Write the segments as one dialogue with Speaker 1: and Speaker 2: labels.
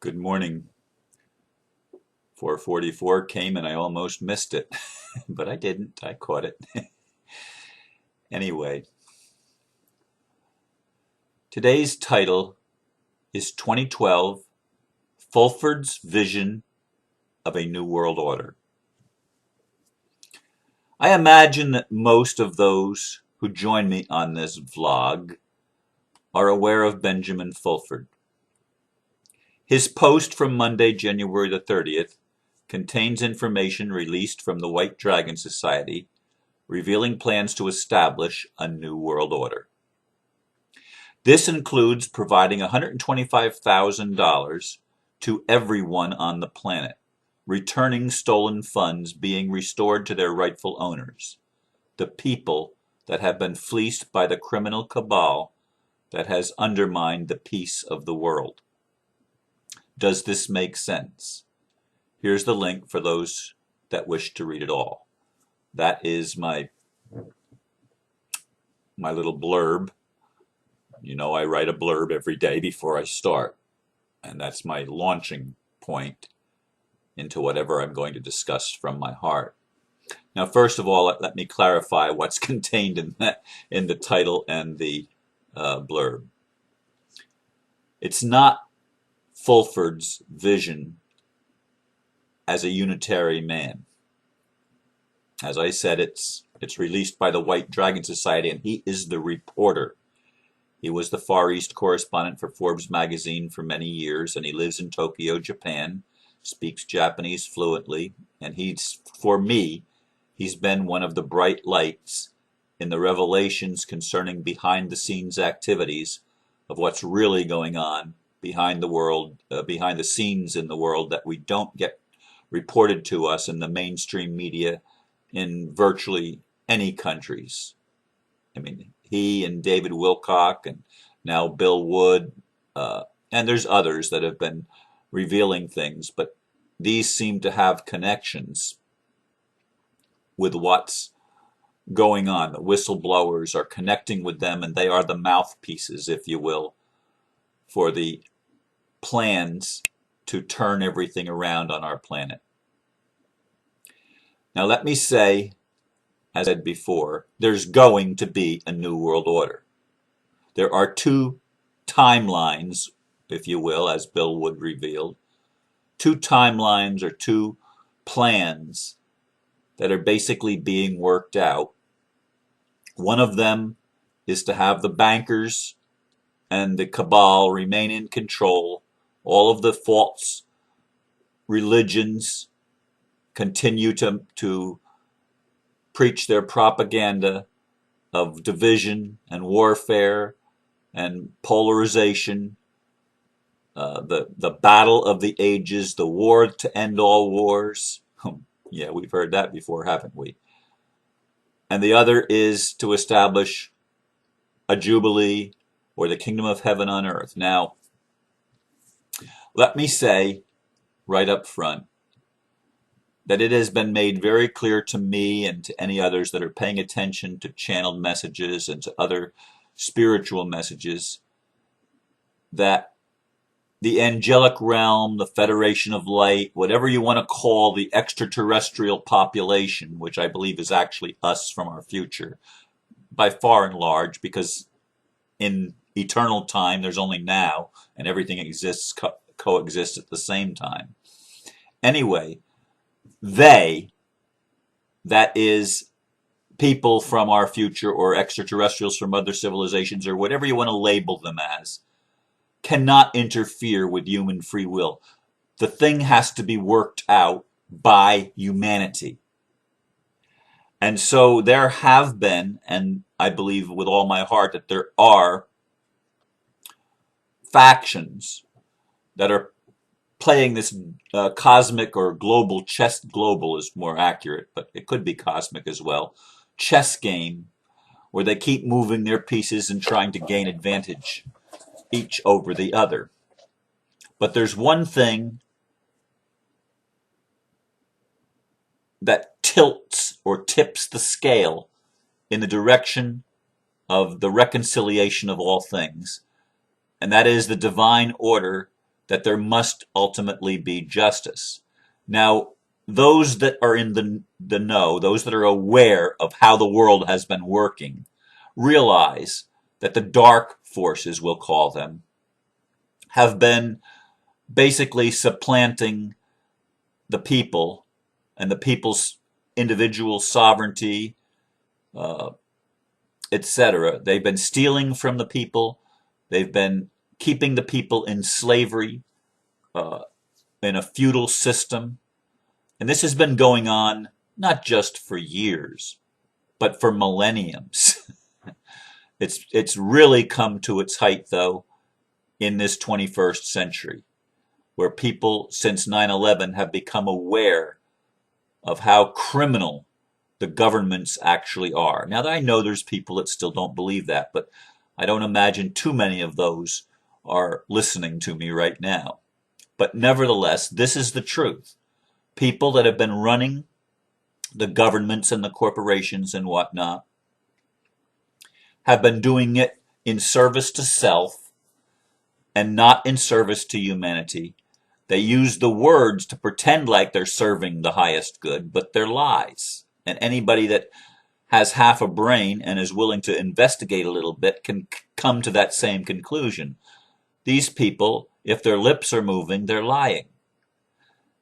Speaker 1: Good morning. 4:44 came and I almost missed it, but I didn't. I caught it. Anyway, today's title is 2012 Fulford's Vision of a New World Order. I imagine that most of those who join me on this vlog are aware of Benjamin Fulford. His post from Monday, January the 30th, contains information released from the White Dragon Society revealing plans to establish a new world order. This includes providing $125,000 to everyone on the planet, returning stolen funds being restored to their rightful owners, the people that have been fleeced by the criminal cabal that has undermined the peace of the world. Does this make sense? Here's the link for those that wish to read it all. That is my little blurb. You know, I write a blurb every day before I start, and that's my launching point into whatever I'm going to discuss from my heart. Now, first of all, let me clarify what's contained in the title and the blurb. It's not Fulford's vision as a unitary man. As I said, it's released by the White Dragon Society, and he is the reporter. He was the Far East correspondent for Forbes magazine for many years, and he lives in Tokyo, Japan, speaks Japanese fluently, and for me, he's been one of the bright lights in the revelations concerning behind-the-scenes activities of what's really going on behind the scenes in the world that we don't get reported to us in the mainstream media in virtually any countries. I mean, he and David Wilcock and now Bill Wood, and there's others that have been revealing things, but these seem to have connections with what's going on. The whistleblowers are connecting with them, and they are the mouthpieces, if you will, for the plans to turn everything around on our planet. Now, let me say, as I said before, there's going to be a new world order. There are two timelines, if you will, as Bill Wood revealed. Two timelines or two plans that are basically being worked out. One of them is to have the bankers and the cabal remain in control. All of the false religions continue to preach their propaganda of division and warfare and polarization, the battle of the ages, the war to end all wars. Yeah, we've heard that before, haven't we? And the other is to establish a jubilee or the kingdom of heaven on earth. Now, let me say right up front that it has been made very clear to me and to any others that are paying attention to channeled messages and to other spiritual messages that the angelic realm, the Federation of Light, whatever you want to call the extraterrestrial population, which I believe is actually us from our future, by far and large, because in eternal time there's only now, and everything exists coexists at the same time. Anyway, that is people from our future or extraterrestrials from other civilizations or whatever you want to label them as, cannot interfere with human free will. The thing has to be worked out by humanity. And so there have been, and I believe with all my heart that there are factions that are playing this cosmic or global chess, global is more accurate, but it could be cosmic as well, chess game where they keep moving their pieces and trying to gain advantage each over the other. But there's one thing that tilts or tips the scale in the direction of the reconciliation of all things, and that is the divine order that there must ultimately be justice. Now, those that are in the know, those that are aware of how the world has been working, realize that the dark forces, we'll call them, have been basically supplanting the people and the people's individual sovereignty, etc. They've been stealing from the people. They've been keeping the people in slavery, uh, in a feudal system. And this has been going on not just for years, but for millenniums. It's really come to its height, though, in this 21st century, where people since 9/11 have become aware of how criminal the governments actually are. Now, I know there's people that still don't believe that, but I don't imagine too many of those are listening to me right now. But nevertheless, this is the truth. People that have been running the governments and the corporations and whatnot have been doing it in service to self and not in service to humanity. They use the words to pretend like they're serving the highest good, but they're lies. And anybody that has half a brain and is willing to investigate a little bit can come to that same conclusion. These people, if their lips are moving, they're lying.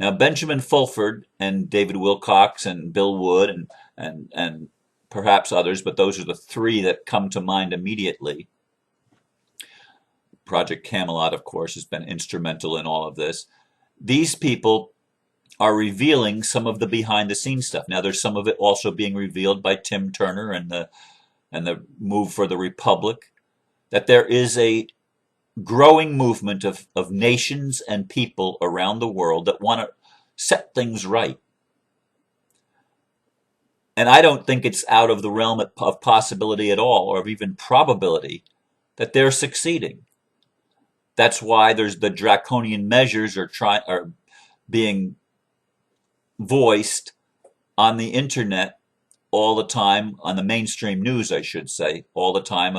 Speaker 1: Now, Benjamin Fulford and David Wilcox and Bill Wood and perhaps others, but those are the three that come to mind immediately. Project Camelot, of course, has been instrumental in all of this. These people are revealing some of the behind-the-scenes stuff. Now, there's some of it also being revealed by Tim Turner and the Move for the Republic, that there is a growing movement of nations and people around the world that want to set things right. And I don't think it's out of the realm of possibility at all, or of even probability, that they're succeeding. That's why there's the draconian measures are being voiced on the internet all the time, on the mainstream news, I should say, all the time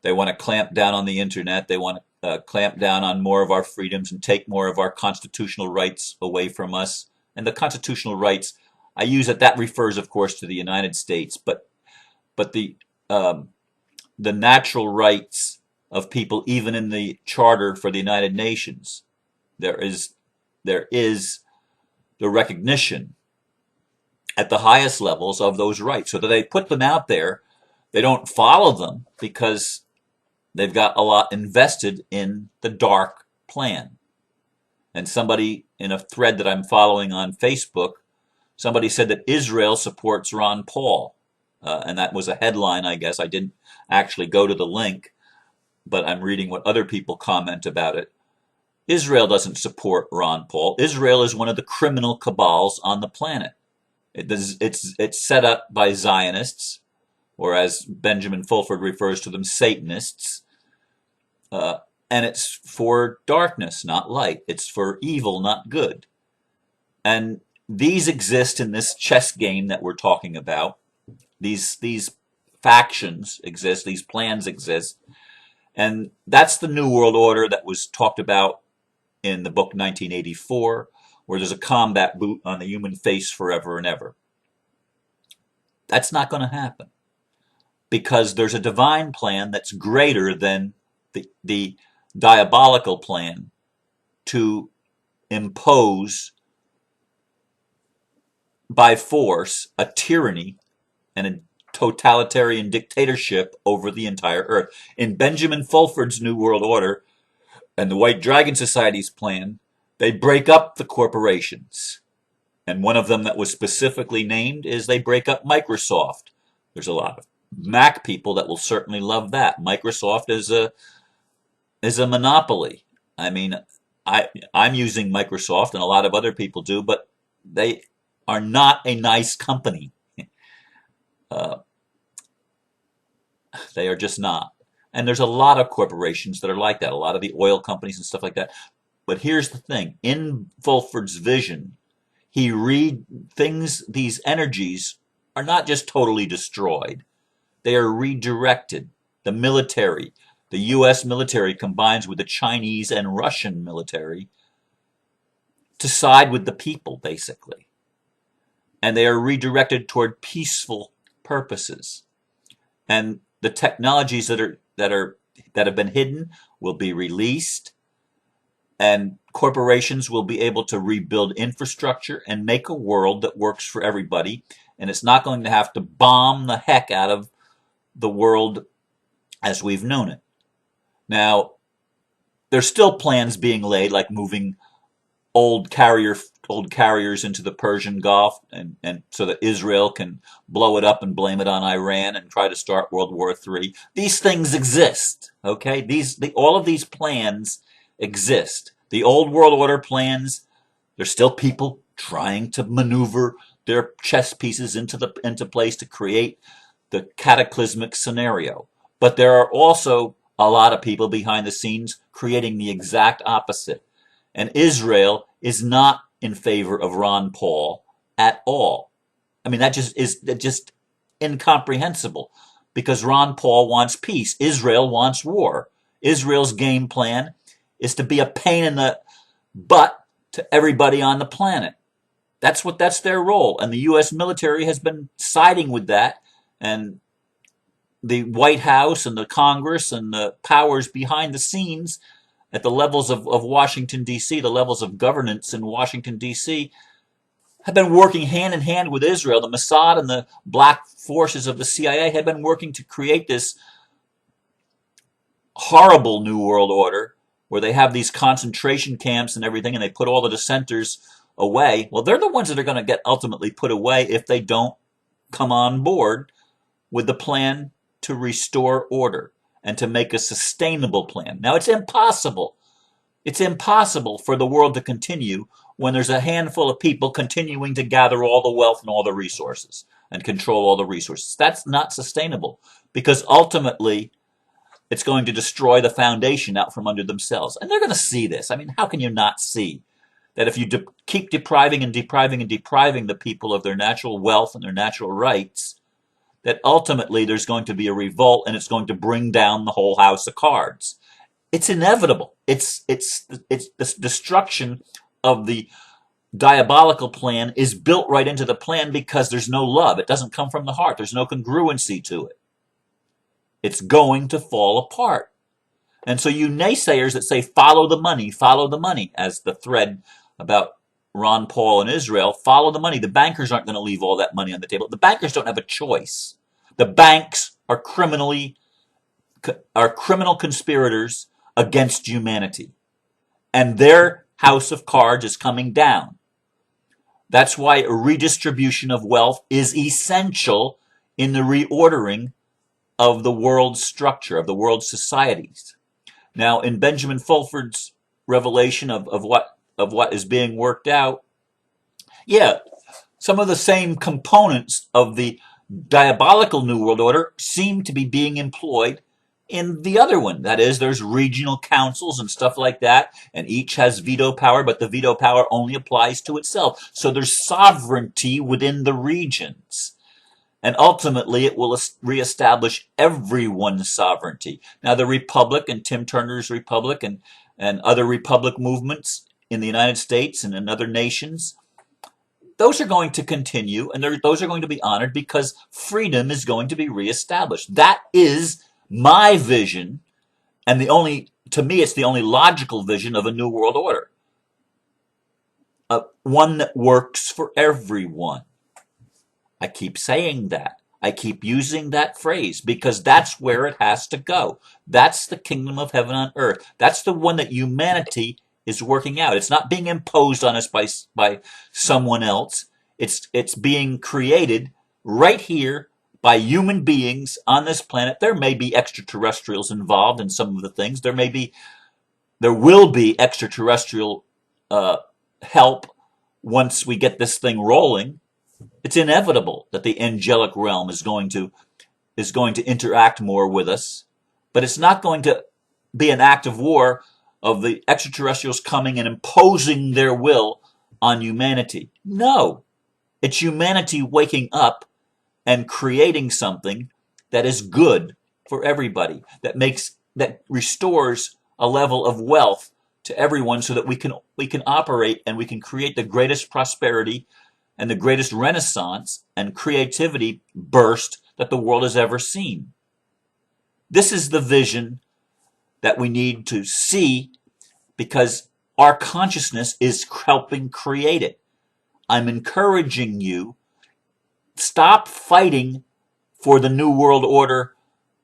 Speaker 1: they want to clamp down on the internet. They want to clamp down on more of our freedoms and take more of our constitutional rights away from us. And the constitutional rights, I use it, that refers, of course, to the United States, but the natural rights of people, even in the Charter for the United Nations, there is the recognition at the highest levels of those rights. So that they put them out there, they don't follow them because they've got a lot invested in the dark plan. And somebody in a thread that I'm following on Facebook, somebody said that Israel supports Ron Paul. And that was a headline, I guess. I didn't actually go to the link, but I'm reading what other people comment about it. Israel doesn't support Ron Paul. Israel is one of the criminal cabals on the planet. It's set up by Zionists, or as Benjamin Fulford refers to them, Satanists. And it's for darkness, not light. It's for evil, not good. And these exist in this chess game that we're talking about. These factions exist, these plans exist. And that's the New World Order that was talked about in the book 1984, where there's a combat boot on the human face forever and ever. That's not going to happen, because there's a divine plan that's greater than the diabolical plan to impose by force a tyranny and a totalitarian dictatorship over the entire earth. In Benjamin Fulford's New World Order and the White Dragon Society's plan, they break up the corporations. And one of them that was specifically named is they break up Microsoft. There's a lot of Mac people that will certainly love that. Microsoft is a monopoly. I mean, I'm using Microsoft, and a lot of other people do, but they are not a nice company. They are just not. And there's a lot of corporations that are like that, a lot of the oil companies and stuff like that. But here's the thing. In Fulford's vision, these energies are not just totally destroyed. They are redirected. The military, the US military combines with the Chinese and Russian military to side with the people, basically. And they are redirected toward peaceful purposes. And the technologies that have been hidden will be released, and corporations will be able to rebuild infrastructure and make a world that works for everybody. And it's not going to have to bomb the heck out of the world as we've known it. Now, there's still plans being laid, like moving old carriers into the Persian Gulf, and so that Israel can blow it up and blame it on Iran and try to start World War III. These things exist, okay? All of these plans exist. The old world order plans, there's still people trying to maneuver their chess pieces into place to create the cataclysmic scenario. But there are also a lot of people behind the scenes creating the exact opposite. And Israel is not in favor of Ron Paul at all. I mean, that just incomprehensible, because Ron Paul wants peace. Israel wants war. Israel's game plan is to be a pain in the butt to everybody on the planet. That's their role. And the US military has been siding with that. And the White House and the Congress and the powers behind the scenes at the levels of Washington, D.C., the levels of governance in Washington, D.C., have been working hand in hand with Israel. The Mossad and the black forces of the CIA have been working to create this horrible New World Order where they have these concentration camps and everything, and they put all the dissenters away. Well, they're the ones that are going to get ultimately put away if they don't come on board with the plan to restore order and to make a sustainable plan. Now, it's impossible. It's impossible for the world to continue when there's a handful of people continuing to gather all the wealth and all the resources and control all the resources. That's not sustainable, because ultimately it's going to destroy the foundation out from under themselves. And they're going to see this. I mean, how can you not see that if you keep depriving and depriving and depriving the people of their natural wealth and their natural rights, that ultimately there's going to be a revolt and it's going to bring down the whole house of cards? It's inevitable. It's the destruction of the diabolical plan is built right into the plan because there's no love. It doesn't come from the heart. There's no congruency to it. It's going to fall apart. And so you naysayers that say follow the money, as the thread about Ron Paul and Israel, follow the money. The bankers aren't going to leave all that money on the table. The bankers don't have a choice. The banks are criminal conspirators against humanity. And their house of cards is coming down. That's why a redistribution of wealth is essential in the reordering of the world's structure, of the world's societies. Now, in Benjamin Fulford's revelation of what is being worked out, yeah, some of the same components of the diabolical New World Order seem to be being employed in the other one. That is, there's regional councils and stuff like that, and each has veto power, but the veto power only applies to itself. So there's sovereignty within the regions. And ultimately, it will reestablish everyone's sovereignty. Now, the Republic and Tim Turner's Republic and other Republic movements in the United States and in other nations, those are going to continue, and those are going to be honored because freedom is going to be reestablished. That is my vision, and to me, it's the only logical vision of a new world order. One that works for everyone. I keep saying that. I keep using that phrase because that's where it has to go. That's the kingdom of heaven on earth. That's the one that humanity is working out. It's not being imposed on us by someone else. It's being created right here by human beings on this planet. There may be extraterrestrials involved in some of the things. There will be extraterrestrial help once we get this thing rolling. It's inevitable that the angelic realm is going to interact more with us, but it's not going to be an act of war of the extraterrestrials coming and imposing their will on humanity. No, it's humanity waking up and creating something that is good for everybody, that makes that restores a level of wealth to everyone so that we can operate and we can create the greatest prosperity and the greatest renaissance and creativity burst that the world has ever seen. This is the vision that we need to see because our consciousness is helping create it. I'm encouraging you, stop fighting for the new world order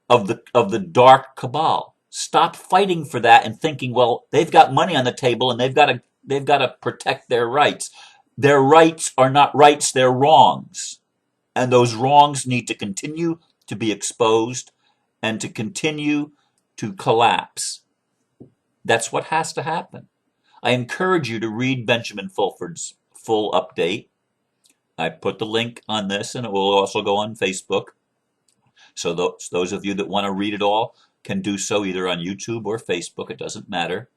Speaker 1: of the dark cabal. Stop fighting for that and thinking, well, they've got money on the table and they've got to protect their rights. Their rights are not rights, they're wrongs. And those wrongs need to continue to be exposed and to continue to collapse. That's what has to happen. I encourage you to read Benjamin Fulford's full update. I put the link on this and it will also go on Facebook. So those of you that want to read it all can do so either on YouTube or Facebook. It doesn't matter.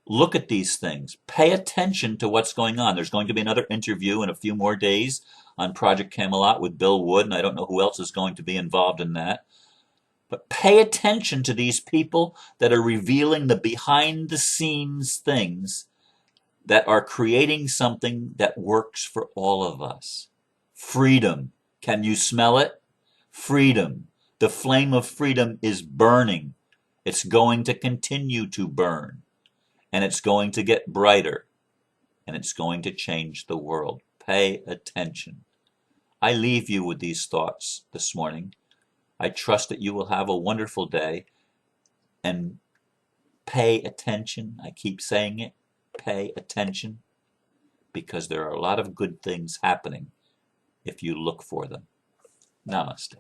Speaker 1: Look at these things. Pay attention to what's going on. There's going to be another interview in a few more days on Project Camelot with Bill Wood, and I don't know who else is going to be involved in that. But pay attention to these people that are revealing the behind-the-scenes things that are creating something that works for all of us. Freedom. Can you smell it? Freedom. The flame of freedom is burning. It's going to continue to burn. And it's going to get brighter. And it's going to change the world. Pay attention. I leave you with these thoughts this morning. I trust that you will have a wonderful day. And pay attention. I keep saying it. Pay attention. Because there are a lot of good things happening if you look for them. Namaste.